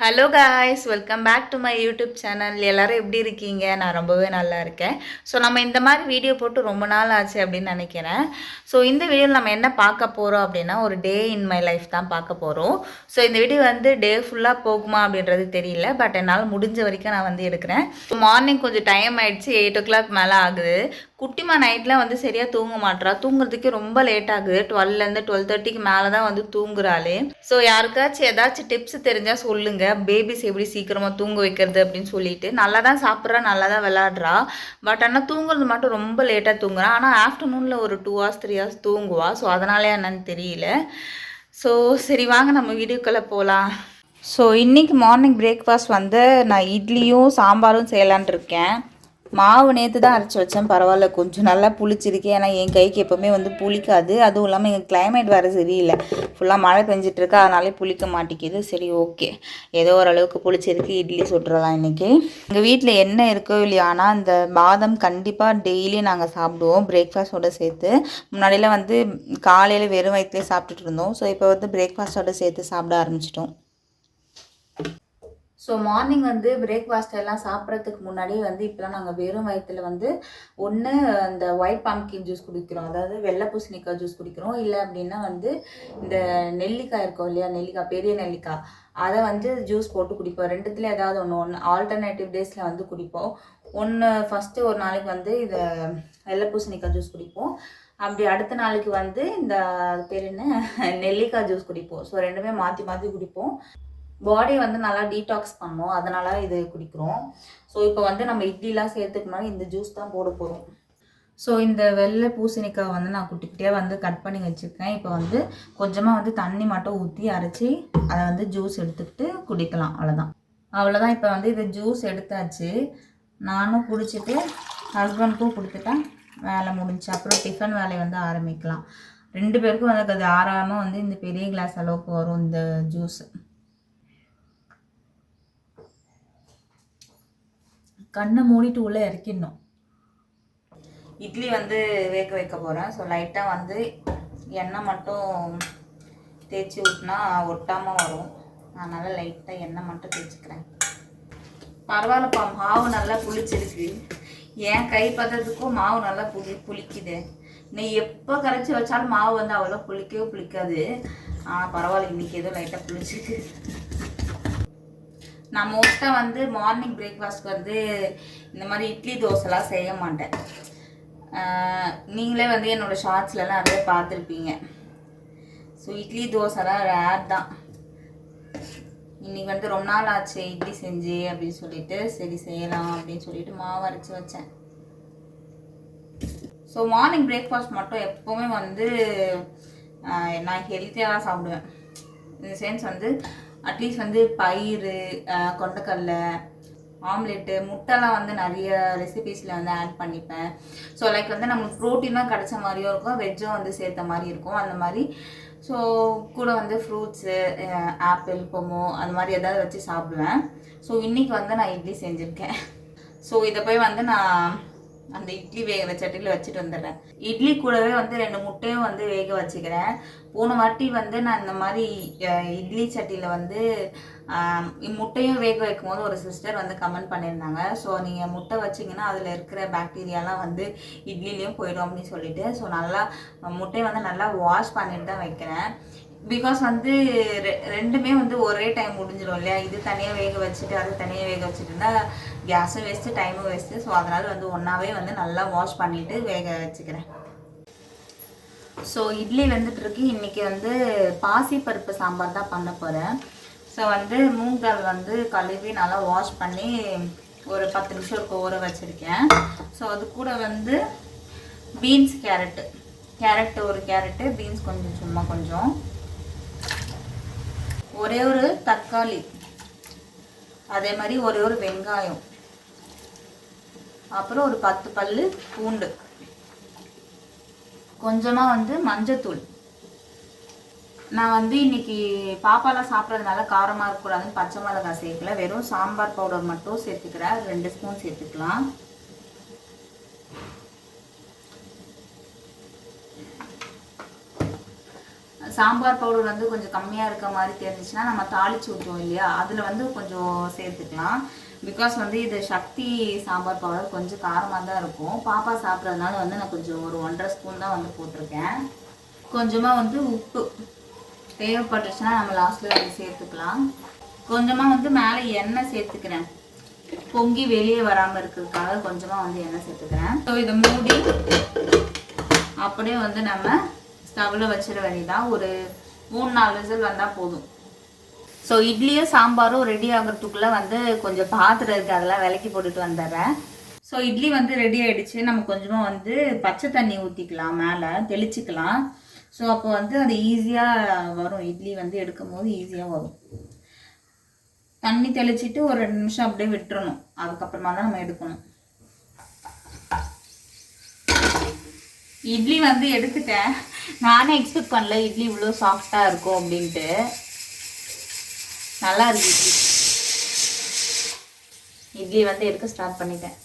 Hello guys, welcome back to my YouTube channel. எல்லோரும் எப்படி இருக்கீங்க? நான் ரொம்பவே நல்லா இருக்கேன். ஸோ நம்ம இந்த மாதிரி வீடியோ போட்டு ரொம்ப நாள் ஆச்சு அப்படின்னு நினைக்கிறேன். ஸோ இந்த வீடியோவில் நம்ம என்ன பார்க்க போகிறோம் அப்படின்னா, ஒரு டே இன் மை லைஃப் தான் பார்க்க போகிறோம். ஸோ இந்த வீடியோ வந்து டே ஃபுல்லாக போகுமா அப்படின்றது தெரியல, பட் என்னால் முடிஞ்ச வரைக்கும் நான் வந்து எடுக்கிறேன். மார்னிங் கொஞ்சம் டைம் ஆகிடுச்சு, 8 o'clock மேலே ஆகுது. குட்டிமா நைட்டில் வந்து சரியாக தூங்க மாட்றா. தூங்குறதுக்கு ரொம்ப லேட் ஆகுது. 12லேருந்து 12:30க்கு மேலே தான் வந்து தூங்குறாளே. ஸோ யாருக்காச்சும் ஏதாச்சும் டிப்ஸ் தெரிஞ்சால் சொல்லுங்கள், பேபிஸ் எப்படி சீக்கிரமாக தூங்க வைக்கிறது அப்படின்னு சொல்லிட்டு. நல்லா தான் சாப்பிட்றா, நல்லா தான் விளாட்றா. பட் ஆனால் தூங்குறது மட்டும் ரொம்ப லேட்டாக தூங்குறா. ஆனால் ஆஃப்டர்நூனில் ஒரு 2 hours 3 hours தூங்குவா. ஸோ அதனாலே என்னன்னு தெரியல. ஸோ சரி வாங்க நம்ம வீடியோக்குள்ளே போகலாம். ஸோ இன்றைக்கி மார்னிங் பிரேக்ஃபாஸ்ட் வந்து நான் இட்லியும் சாம்பாரும் செய்யலான் இருக்கேன். மாவு நேற்று தான் அரைச்சி வச்சேன், பரவாயில்ல கொஞ்சம் நல்லா புளிச்சிருக்கு. ஏன்னா என் கைக்கு எப்போவுமே வந்து புளிக்காது. அதுவும் இல்லாமல் எங்கள் கிளைமேட் வேறு சரியில்லை, ஃபுல்லாக மழை பெஞ்சிட்ருக்கு, அதனாலே புளிக்க மாட்டேங்குது. சரி ஓகே, ஏதோ ஓரளவுக்கு புளிச்சிருக்கு. இட்லி சுட்டுறலாம் இன்றைக்கி. எங்கள் வீட்டில் என்ன இருக்கோ இல்லையா, ஆனால் அந்த பாதம் கண்டிப்பாக டெய்லி நாங்கள் சாப்பிடுவோம் பிரேக்ஃபாஸ்ட்டோடு சேர்த்து. முன்னாடியெல்லாம் வந்து காலையில் வெறும் வயிற்றுலேயே சாப்பிட்டுட்டு இருந்தோம். ஸோ இப்போ வந்து பிரேக்ஃபாஸ்ட்டோடு சேர்த்து சாப்பிட ஆரம்பிச்சிட்டோம். ஸோ மார்னிங் வந்து பிரேக்ஃபாஸ்ட் எல்லாம் சாப்பிட்றதுக்கு முன்னாடியே வந்து இப்போலாம் நாங்கள் வெறும் வயிற்றில் வந்து ஒன்று இந்த ஒயிட் பம்ப்கின் ஜூஸ் குடிக்கிறோம், அதாவது வெள்ளை பூசணிக்காய் ஜூஸ் குடிக்கிறோம். இல்லை அப்படின்னா வந்து இந்த நெல்லிக்காய் இருக்கும் இல்லையா, நெல்லிக்காய், பெரிய நெல்லிக்காய், அதை வந்து ஜூஸ் போட்டு குடிப்போம். ரெண்டுத்தில் ஏதாவது ஒன்று ஆல்டர்னேட்டிவ் டேஸில் வந்து குடிப்போம். ஒன்று ஃபஸ்ட்டு ஒரு நாளைக்கு வந்து இதை வெள்ளை பூசணிக்காய் ஜூஸ் குடிப்போம். அப்படி அடுத்த நாளைக்கு வந்து இந்த பேர் என்ன, நெல்லிக்காய் ஜூஸ் குடிப்போம். ஸோ ரெண்டுமே மாற்றி மாற்றி குடிப்போம். பாடி வந்து நல்லா டீடாக்ஸ் பண்ணோம், அதனால இது குடிக்கிறோம். ஸோ இப்போ வந்து நம்ம இட்லிலாம் சேர்த்துக்கு முன்னாடி இந்த ஜூஸ் தான் போட போகிறோம். ஸோ இந்த வெள்ளை பூசணிக்காய் வந்து நான் குட்டிக்கிட்டே வந்து கட் பண்ணி வச்சுருக்கேன். இப்போ வந்து கொஞ்சமாக வந்து தண்ணி மட்டும் ஊற்றி அரைச்சி அதை வந்து ஜூஸ் எடுத்துக்கிட்டு குடிக்கலாம், அவ்வளோதான். இப்போ வந்து இது ஜூஸ் எடுத்தாச்சு. நானும் குடிச்சிட்டு ஹஸ்பண்டுக்கும் கொடுத்துட்டேன், வேலை முடிஞ்சு. அப்புறம் டிஃபன் வேலையை வந்து ஆரம்பிக்கலாம். 2 பேருக்கும் வந்து அது ஆறாமல் வந்து இந்த பெரிய கிளாஸ் அளவுக்கு வரும் இந்த ஜூஸ். கண்ணை மூடிட்டு உள்ளே இறக்கிடணும். இட்லி வந்து வேக வைக்க போகிறேன். ஸோ லைட்டாக வந்து எண்ணெய் மட்டும் தேய்ச்சி ஊட்டினா ஒட்டாமல் வரும், அதனால் லைட்டாக எண்ணெய் மட்டும் தேய்ச்சிக்கிறேன். பரவாயில்லப்பா, மாவு நல்லா புளிச்சிருக்கு. என் கை பதத்துக்கும் மாவு நல்லா புளிக்குது. நீ எப்போ கரைச்சி வச்சாலும் மாவு வந்து அவ்வளோ புளிக்காது. ஆனால் பரவாயில்ல, இன்றைக்கி ஏதோ லைட்டாக புளிச்சிருக்கு. நான் மோஸ்ட்டாக வந்து மார்னிங் பிரேக்ஃபாஸ்ட்க்கு வந்து இந்த மாதிரி இட்லி தோசைலாம் செய்ய மாட்டேன். நீங்களே வந்து என்னோடய ஷார்ட்ஸ்லலாம் நிறைய பார்த்துருப்பீங்க. ஸோ இட்லி தோசைலாம் ரேர் தான். இன்றைக்கி வந்து ரொம்ப நாள் ஆச்சு இட்லி செஞ்சு அப்படின்னு சொல்லிட்டு, சரி செய்யலாம் அப்படின்னு சொல்லிட்டு மாவு அரைச்சி வச்சேன். ஸோ மார்னிங் பிரேக்ஃபாஸ்ட் மட்டும் எப்போவுமே வந்து நான் ஹெல்த்தியாக தான் சாப்பிடுவேன். இந்த சென்ஸ் வந்து அட்லீஸ்ட் வந்து பயிறு, கொண்டக்கடலை, ஆம்லெட்டு, முட்டைலாம் வந்து நிறைய ரெசிபீஸில் வந்து ஆட் பண்ணிப்பேன். ஸோ லைக் வந்து நம்மளுக்கு ப்ரோட்டீனாக கிடச்ச மாதிரியும் இருக்கும், வெஜ்ஜும் வந்து சேர்த்த மாதிரி இருக்கும், அந்த மாதிரி. ஸோ கூட வந்து ஃப்ரூட்ஸு, ஆப்பிள், பொமோ, அந்த மாதிரி எதாவது வச்சு சாப்பிடுவேன். ஸோ இன்றைக்கி வந்து நான் இட்லி செஞ்சுருக்கேன். ஸோ இதை போய் வந்து நான் அந்த இட்லி வேகிற சட்டியில் வச்சுட்டு வந்துடுறேன். இட்லி கூடவே வந்து 2 முட்டையும் வந்து வேக வச்சுக்கிறேன். போன வாட்டி வந்து நான் இந்த மாதிரி இட்லி சட்டியில் வந்து முட்டையும் வேக வைக்கும் போது ஒரு சிஸ்டர் வந்து கமெண்ட் பண்ணியிருந்தாங்க. ஸோ நீங்கள் முட்டை வச்சிங்கன்னா அதில் இருக்கிற பாக்டீரியாலாம் வந்து இட்லிலையும் போயிடும் அப்படின்னு சொல்லிட்டு. ஸோ நல்லா முட்டையை வந்து நல்லா வாஷ் பண்ணிட்டு தான் வைக்கிறேன். பிகாஸ் வந்து ரெண்டுமே வந்து ஒரே டைம் முடிஞ்சிடும் இல்லையா. இது தனியாக வேக வச்சுட்டு அது தனியாக வேக வச்சுட்டு இருந்தால் கேஸும் வேஸ்ட்டு, டைமும் வேஸ்ட்டு. ஸோ அதனால் வந்து ஒன்றாவே வந்து நல்லா வாஷ் பண்ணிவிட்டு வேக வச்சுக்கிறேன். ஸோ இட்லி வந்துட்டுருக்கு. இன்றைக்கி வந்து பாசிப்பருப்பு சாம்பார் தான் பண்ண போகிறேன். ஸோ வந்து மூங் தால் வந்து கழுவி நல்லா வாஷ் பண்ணி ஒரு 10 நிமிஷம் ஊற வச்சுருக்கேன். ஸோ அது கூட வந்து பீன்ஸ், கேரட்டு ஒரு கேரட்டு, பீன்ஸ் கொஞ்சம், சும்மா கொஞ்சம், ஒரே ஒரு தக்காளி, அதே மாதிரி ஒரே ஒரு வெங்காயம், அப்புறம் ஒரு 10 பல்லு பூண்டு, கொஞ்சமாக வந்து மஞ்சத்தூள். நான் வந்து இன்னைக்கு பாப்பாலாம் சாப்பிட்றதுனால காரமாக இருக்கக்கூடாதுன்னு பச்சை மிளகாய் சேர்க்கல, வெறும் சாம்பார் பவுடர் மட்டும் சேர்த்துக்கிறேன். 2 ஸ்பூன் சேர்த்துக்கலாம். சாம்பார் பவுடர் வந்து கொஞ்சம் கம்மியாக இருக்க மாதிரி தெரிஞ்சிச்சுன்னா நம்ம தாளிச்சு ஊற்றுவோம் இல்லையா, அதில் வந்து கொஞ்சம் சேர்த்துக்கலாம். பிகாஸ் வந்து இது சக்தி சாம்பார் பவுடர் கொஞ்சம் காரமாக தான் இருக்கும். பாப்பா சாப்பிட்றதுனால வந்து நான் கொஞ்சம் ஒரு 1.5 ஸ்பூன் தான் வந்து போட்டிருக்கேன். கொஞ்சமாக வந்து உப்பு தேவைப்பட்டுச்சுன்னா நம்ம லாஸ்ட்டில் வந்து சேர்த்துக்கலாம். கொஞ்சமாக வந்து மேலே எண்ணெய் சேர்த்துக்கிறேன், பொங்கி வெளியே வராமல் இருக்கிறதுக்காக கொஞ்சமாக வந்து எண்ணெய் சேர்த்துக்கிறேன். ஸோ இதை மூடி அப்படியே வந்து நம்ம ஸ்டவ்வில் வச்சிட வேண்டியதான். ஒரு 3-4 விசில் வந்தால் போதும். ஸோ இட்லியும் சாம்பாரும் ரெடி ஆகிறதுக்குள்ளே வந்து கொஞ்சம் பாத்திரம் இருக்குது, அதெல்லாம் விலக்கி போட்டுட்டு வந்துடுறேன். ஸோ இட்லி வந்து ரெடி ஆகிடுச்சு. நம்ம கொஞ்சமாக வந்து பச்சை தண்ணி ஊற்றிக்கலாம், மேலே தெளிச்சிக்கலாம். ஸோ அப்போ வந்து அது ஈஸியாக வரும், இட்லி வந்து எடுக்கும் போது ஈஸியாக வரும். தண்ணி தெளிச்சிட்டு ஒரு 2 நிமிஷம் அப்படியே விட்டுறணும், அதுக்கப்புறமா தான் நம்ம எடுக்கணும். இட்லி வந்து எடுத்துட்டேன். நானே எக்ஸ்பெக்ட் பண்ணல இட்லி இவ்வளோ சாஃப்டாக இருக்கும் அப்படின்ட்டு. நல்லா இருக்கு இட்லி வந்து எடுக்க ஸ்டார்ட் பண்ணிட்டேன்.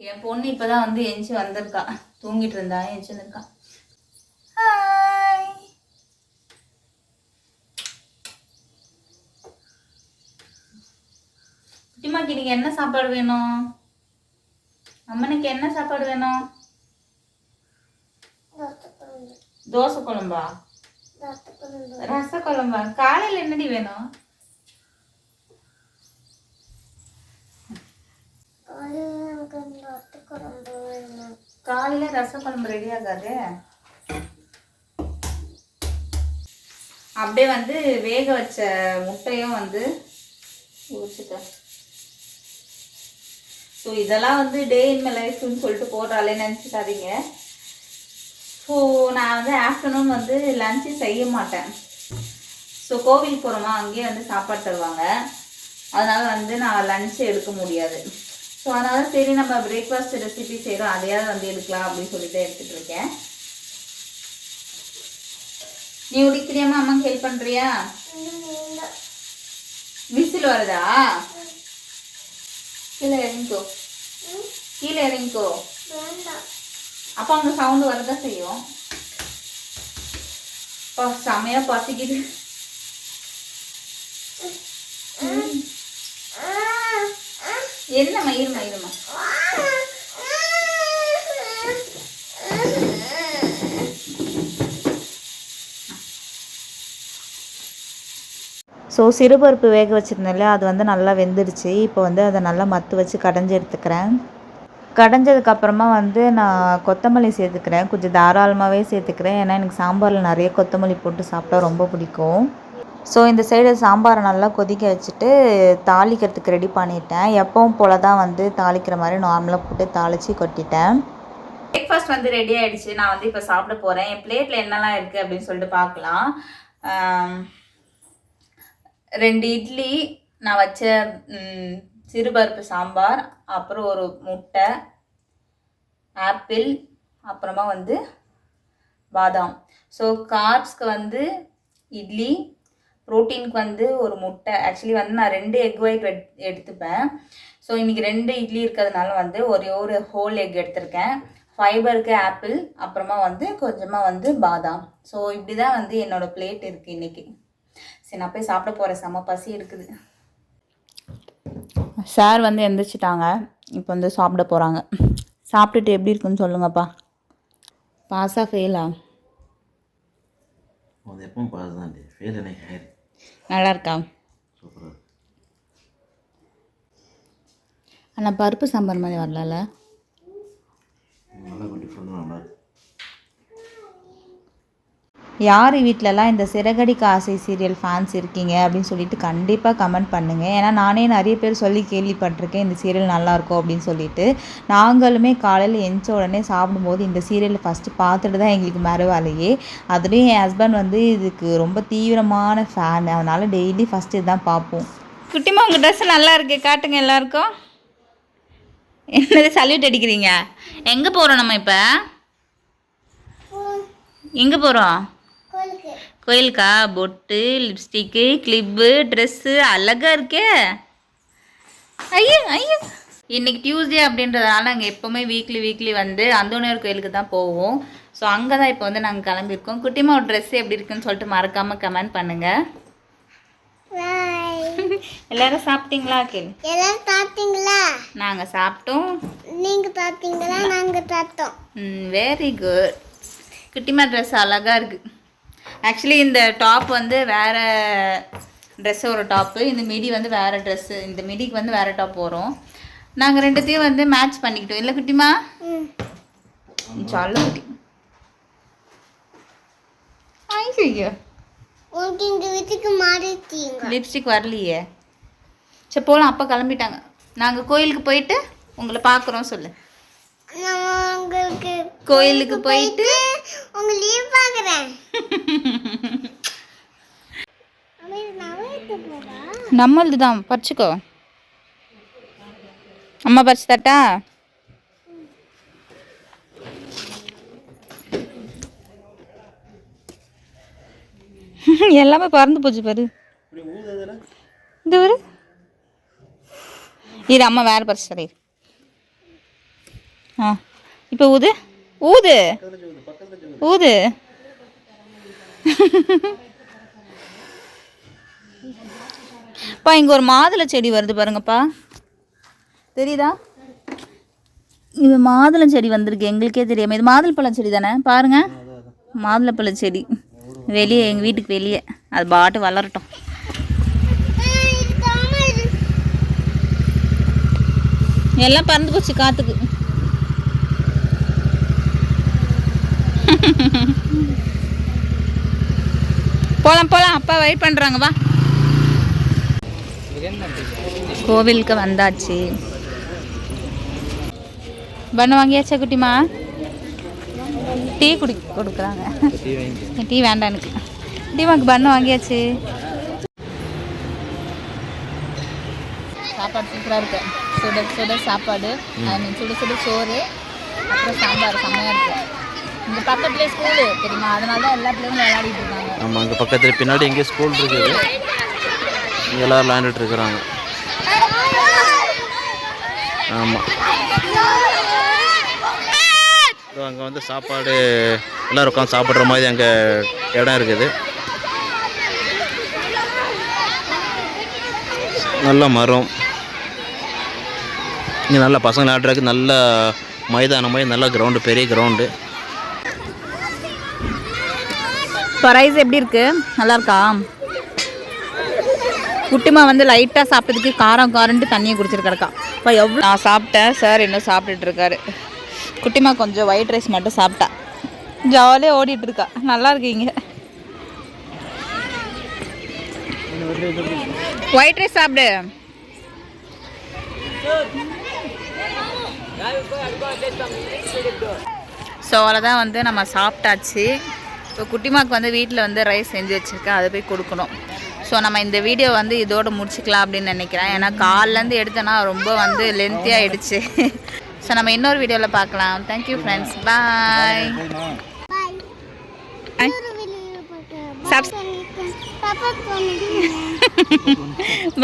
என் பொண்ணு இப்போதான் வந்து எஞ்சி வந்திருக்கா, தூங்கிட்டு இருந்தா எஞ்சி வந்திருக்கா. குட்டிமாக்கு நீங்க என்ன சாப்பாடு வேணும்? அம்மனுக்கு என்ன சாப்பாடு வேணும்? தோசை குழம்பா? ரச குழம்பா? காலையில் என்னடி வேணும்? காலையில ரச குழம்பு ரெடி ஆகாது. அப்படியே வந்து வேக வச்ச முட்டையும் வந்து ஊற்றிட்டேன். ஸோ இதெல்லாம் வந்து டே இன் மை லைஃப்னு சொல்லிட்டு போடுறாளே நினச்சிக்காதீங்க. ஸோ நான் வந்து ஆஃப்டர்நூன் வந்து லஞ்சு செய்ய மாட்டேன். ஸோ கோவிலுக்கு போகிறோமா, அங்கேயே வந்து சாப்பாடு தருவாங்க, அதனால் வந்து நான் லஞ்சு எடுக்க முடியாது. ஸோ அதனால் சரி நம்ம பிரேக்ஃபாஸ்ட் ரெசிபி செய்கிறோம், அதையாவது வந்து எடுக்கலாம் அப்படின்னு சொல்லிட்டு எடுத்துகிட்டு இருக்கேன். நீ உடிக்கிறியாமா? அம்மாக்கு ஹெல்ப் பண்ணுறியா? விசில் வருதா? கீழே இறங்கிக்கோ, கீழே இறங்கிக்கோ. அப்போ அங்கே சவுண்டு வரதான் செய்யும். செமையா பசிக்குது. என்னம்மா இருமா இருமா. ஸோ சிறுபருப்பு வேக வச்சுருந்தேன்ல, அது வந்து நல்லா வெந்துடுச்சு. இப்போ வந்து அதை நல்லா மத்து வச்சு கடைஞ்சி எடுத்துக்கிறேன். கடைஞ்சதுக்கப்புறமா வந்து நான் கொத்தமல்லி சேர்த்துக்கிறேன், கொஞ்சம் தாராளமாகவே சேர்த்துக்கிறேன். ஏன்னா எனக்கு சாம்பாரில் நிறைய கொத்தமல்லி போட்டு சாப்பிட்டா ரொம்ப பிடிக்கும். ஸோ இந்த சைடு சாம்பாரை நல்லா கொதிக்க வச்சுட்டு தாளிக்கிறதுக்கு ரெடி பண்ணிட்டேன். எப்பவும் போல தான் வந்து தாளிக்கிற மாதிரி நார்மலாக போட்டு தாளித்து கொட்டிட்டேன். பிரேக்ஃபாஸ்ட் வந்து ரெடி ஆகிடுச்சு. நான் வந்து இப்போ சாப்பிட போகிறேன். என் பிளேட்டில் என்னெல்லாம் இருக்குது அப்படின்னு சொல்லிட்டு பார்க்கலாம். 2 இட்லி, நான் வச்ச சிறுபருப்பு சாம்பார், அப்புறம் ஒரு முட்டை, ஆப்பிள், அப்புறமா வந்து பாதாம். ஸோ கார்ப்ஸ்க்கு வந்து இட்லி, ப்ரோட்டீனுக்கு வந்து ஒரு முட்டை. ஆக்சுவலி வந்து நான் 2 எக் ஒயிட் எடுத்துப்பேன். ஸோ இன்றைக்கி 2 இட்லி இருக்கிறதுனால வந்து ஒரே ஒரு ஹோல் எக் எடுத்திருக்கேன். ஃபைபருக்கு ஆப்பிள், அப்புறமா வந்து கொஞ்சமாக வந்து பாதாம். ஸோ இப்படி தான் வந்து என்னோடய பிளேட் இருக்குது இன்றைக்கி. சரி நான் போய் சாப்பிட போகிறேன், செம்ம பசி இருக்குது. சார் வந்து எந்திரிச்சிட்டாங்க, இப்போ வந்து சாப்பிட போகிறாங்க. சாப்பிட்டுட்டு எப்படி இருக்குன்னு சொல்லுங்கப்பா. பாஸா ஃபெயிலா? அது எப்பவும் பாஸ் தான், ஃபெயில் எனக்கு. நல்லா இருக்கா? சூப்பராக. ஆனால் பருப்பு சாம்பார் மாதிரி வரல. நல்லா டிஃப்ரெண்டாக நல்லா. யார் வீட்டிலலாம் இந்த சிறகடிக்க ஆசை சீரியல் ஃபேன்ஸ் இருக்கீங்க அப்படின்னு சொல்லிட்டு கண்டிப்பாக கமெண்ட் பண்ணுங்கள். ஏன்னா நானே நிறைய பேர் சொல்லி கேள்விப்பட்டிருக்கேன் இந்த சீரியல் நல்லாயிருக்கும் அப்படின்னு சொல்லிட்டு. நாங்களுமே காலையில் எந்த உடனே சாப்பிடும்போது இந்த சீரியலை ஃபஸ்ட்டு பார்த்துட்டு தான் எங்களுக்கு மறுவாலையே. அதுலேயும் என் ஹஸ்பண்ட் வந்து இதுக்கு ரொம்ப தீவிரமான ஃபேன், அதனால் டெய்லி ஃபஸ்ட்டு இதுதான் பார்ப்போம். குட்டிமா உங்கள் ட்ரெஸ் நல்லா இருக்கு, காட்டுங்க எல்லாருக்கும். என்னது சல்யூட் அடிக்கிறீங்க? எங்கே போகிறோம் நம்ம இப்போ? எங்கே போகிறோம்? கோயிலுக்கா? பொட்டு, லிப்ஸ்டிக்கு, கிளிப்பு, ட்ரெஸ்ஸு அழகாக இருக்கே. ஐயோ ஐயோ, இன்றைக்கி டியூஸ்டே அப்படின்றதுனால நாங்கள் எப்போவுமே வீக்லி வந்து அந்தோனியார் கோயிலுக்கு தான் போவோம். ஸோ அங்கே தான் இப்போ வந்து நாங்கள் கிளம்பியிருக்கோம். குட்டிமா ஒரு ட்ரெஸ் எப்படி இருக்குன்னு சொல்லிட்டு மறக்காமல் கமெண்ட் பண்ணுங்கள். எல்லாரும் சாப்பிட்டீங்களா? கேளு. எல்லாரும் சாப்பிட்டீங்களா? நாங்கள் சாப்பிட்டோம். நீங்கள் சாப்பிட்டீங்களா? நாங்கள் சாப்பிட்டோம். Very good. குட்டிமா ட்ரெஸ் அழகாக இருக்குது. ஆக்சுவலி இந்த டாப் வந்து வேறு ட்ரெஸ்ஸு ஒரு டாப்பு, இந்த மிடி வந்து வேறு ட்ரெஸ்ஸு. இந்த மிடிக்கு வந்து வேறு டாப் வரும். நாங்கள் ரெண்டுத்தையும் வந்து மேட்ச் பண்ணிக்கிட்டோம் இல்லை குட்டிமா? சொல்ல குட்டி. ஐயோ உங்களுக்கு இந்த வீட்டுக்கு மாறிட்டீங்க. லிப்ஸ்டிக் வரலையே. சரி போகலாம். அப்பா கிளம்பிட்டாங்க. நாங்கள் கோயிலுக்கு போயிட்டு உங்களை பார்க்குறோம். சொல்லு. நான் உங்களுக்கு கோயிலுக்கு போயிட்டு உங்களையும் பார்க்குறேன். நம்மளது தான். பறிச்சுக்கோ. அம்மா பறிச்சு தட்டா? எல்லாமே பறந்து போச்சு பாரு. இந்த ஒரு இது அம்மா வேறு பறிச்சு தரேன். ஆ இப்போ ஊது ஊது ஊது. அப்பா இங்கே ஒரு மாதுளை செடி வருது பாருங்கப்பா, தெரியுதா? இது மாதுளை செடி வந்திருக்கு, எங்களுக்கே தெரியாமல். இது மாதுளப்பழம் செடி தானே? பாருங்க, மாதுளப்பழ செடி வெளியே, எங்கள் வீட்டுக்கு வெளியே. அது பாட்டு வளரட்டும். எல்லாம் பறந்து போச்சு காற்றுக்கு. போகலாம் போகலாம், அப்பா வெயிட் பண்ணுறாங்க. வா. கோவிலுக்கு வந்தாச்சு. பண்ணு வாங்கியாச்சா குட்டிமா? டீ கொடுக்குறாங்க. டீ வேண்டாம் எனக்கு. குட்டிமாக்கு பண்ணு வாங்கியாச்சு. சாப்பாடு சூப்பராக இருக்கு. சுட சுட சாப்பாடு, சுட சுட சோறு, அப்புறம் சாம்பார் செம்மையாக இருக்கு. இந்த பக்கத்துலேயே ஸ்கூலு தெரியுமா, அதனால தான் எல்லா பிள்ளைங்களும் விளையாடிட்டு இருக்காங்க. ஆமாம், அங்கே பக்கத்தில் பின்னாடி எங்கேயும் ஸ்கூல் இருக்குது, இங்கே எல்லோரும் விளையாண்டுட்டு இருக்கிறாங்க. ஆமாம், அங்கே வந்து சாப்பாடு எல்லோரும் உட்காந்து சாப்பிட்ற மாதிரி அங்கே இடம் இருக்குது. நல்ல மரம், இங்கே நல்ல பசங்க விளையாடுறதுக்கு நல்ல மைதானம் மாதிரி, நல்ல கிரவுண்டு, பெரிய கிரவுண்டு. இப்போ ரைஸ் எப்படி இருக்கு? நல்லா இருக்கா? குட்டிமா வந்து லைட்டாக சாப்பிட்டதுக்கு காரன்ட்டு தண்ணியை குடிச்சிட்டு கிடக்கா. இப்போ எவ்வளோ நான் சாப்பிட்டேன், சார் இன்னும் சாப்பிட்டுட்டு இருக்காரு. குட்டிமா கொஞ்சம் ஒயிட் ரைஸ் மட்டும் சாப்பிட்டா, ஜாலியாக ஓடிட்டு இருக்கா. நல்லா இருக்கீங்க. ஒயிட் ரைஸ் சாப்பிடு. ஸோ அவ்வளோதான், வந்து நம்ம சாப்பிட்டாச்சு. இப்போ குட்டிமாக்கு வந்து வீட்டில் வந்து ரைஸ் செஞ்சு வச்சுருக்கேன், அதை போய் கொடுக்கணும். ஸோ நம்ம இந்த வீடியோ வந்து இதோடு முடிச்சிக்கலாம் அப்படின்னு நினைக்கிறேன். ஏன்னா காலிலேருந்து எடுத்தோன்னா ரொம்ப வந்து லென்த்தியாக ஆகிடுச்சு. ஸோ நம்ம இன்னொரு வீடியோவில் பார்க்கலாம். தேங்க்யூ ஃப்ரெண்ட்ஸ், பாய்.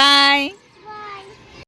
பாய்.